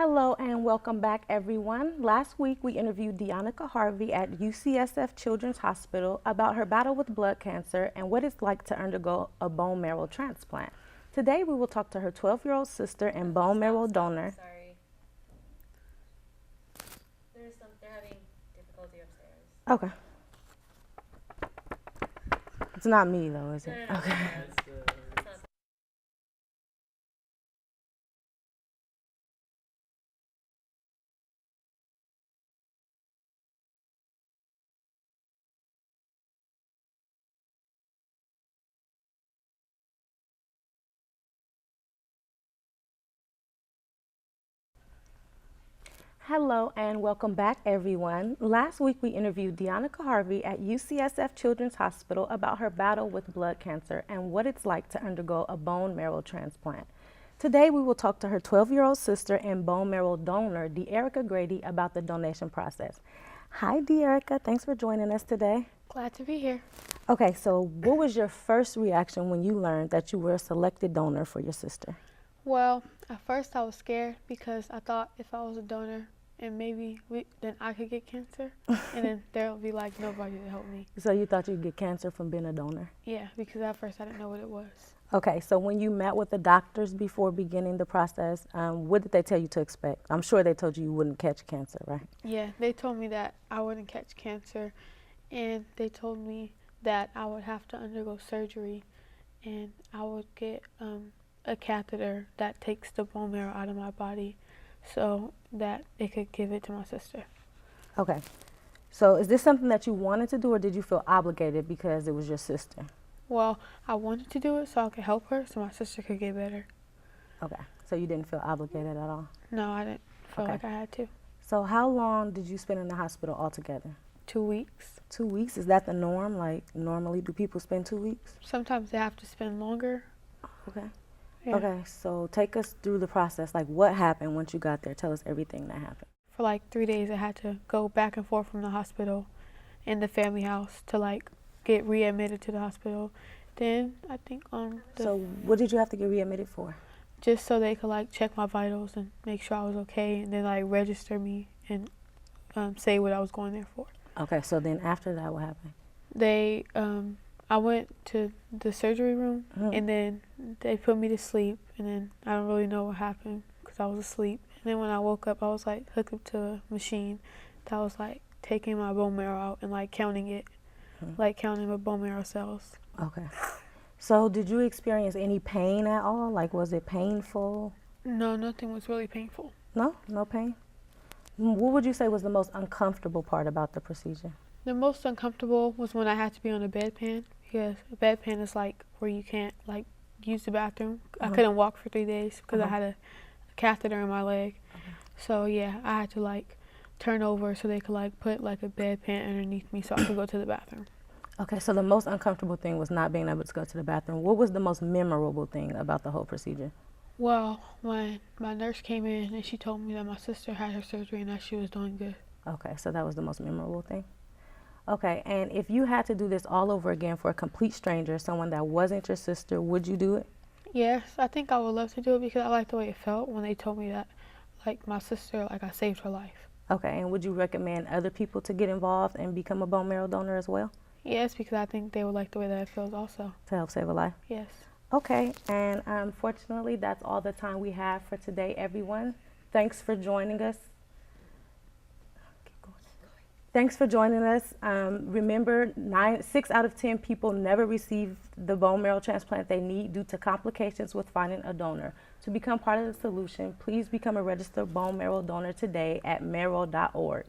Hello and welcome back, everyone. Last week we interviewed Deonica Harvey at UCSF Children's Hospital about her battle with blood cancer and what it's like to undergo a bone marrow transplant. Today we will talk to her 12-year-old sister and bone marrow donor. Sorry. They're having difficulty upstairs. Okay. It's not me though, is it? No, Okay. Hello and welcome back, everyone. Last week we interviewed Deonica Harvey at UCSF Children's Hospital about her battle with blood cancer and what it's like to undergo a bone marrow transplant. Today we will talk to her 12-year-old sister and bone marrow donor, De'Erica Grady, about the donation process. Hi, De'Erica. Thanks for joining us today. Glad to be here. Okay, so what was your first reaction when you learned that you were a selected donor for your sister? Well, at first I was scared because I thought if I was a donor and then I could get cancer and then there'll be like nobody to help me. So you thought you'd get cancer from being a donor? Yeah, because at first I didn't know what it was. Okay, so when you met with the doctors before beginning the process, what did they tell you to expect? I'm sure they told you wouldn't catch cancer, right? Yeah, they told me that I wouldn't catch cancer and they told me that I would have to undergo surgery and I would get a catheter that takes the bone marrow out of my body so that they could give it to my sister. Okay, so is this something that you wanted to do or did you feel obligated because it was your sister? Well, I wanted to do it so I could help her so my sister could get better. Okay, so you didn't feel obligated at all? No, I didn't feel Okay. like I had to. So how long did you spend in the hospital altogether? 2 weeks. 2 weeks? Is that the norm? Like normally do people spend 2 weeks? Sometimes they have to spend longer. Okay. Yeah. Okay, so take us through the process. Like what happened once you got there? Tell us everything that happened. For like 3 days I had to go back and forth from the hospital and the family house to like get readmitted to the hospital. Then I think So what did you have to get readmitted for? just so they could like check my vitals and make sure I was okay and then like register me and say what I was going there for. Okay, so then after that, what happened? I went to the surgery room and then they put me to sleep and then I don't really know what happened because I was asleep. And then when I woke up, I was like hooked up to a machine that was like taking my bone marrow out and like counting it, like counting my bone marrow cells. Okay. So did you experience any pain at all? Like was it painful? No, nothing was really painful. No? No pain? What would you say was the most uncomfortable part about the procedure? The most uncomfortable was when I had to be on a bedpan because a bedpan is like where you can't like use the bathroom. I couldn't walk for 3 days because I had a catheter in my leg. So yeah, I had to like turn over so they could like put like a bedpan underneath me so I could go to the bathroom. Okay, so the most uncomfortable thing was not being able to go to the bathroom. What was the most memorable thing about the whole procedure? Well, when my nurse came in and she told me that my sister had her surgery and that she was doing good. Okay, so that was the most memorable thing. Okay, and if you had to do this all over again for a complete stranger, someone that wasn't your sister, would you do it? Yes, I think I would love to do it because I like the way it felt when they told me that, like my sister, like I saved her life. Okay, and would you recommend other people to get involved and become a bone marrow donor as well? Yes, because I think they would like the way that it feels also. To help save a life? Yes. Okay, and unfortunately, that's all the time we have for today, everyone. Thanks for joining us. Thanks for joining us. Remember, 6 out of 10 people never receive the bone marrow transplant they need due to complications with finding a donor. To become part of the solution, please become a registered bone marrow donor today at marrow.org.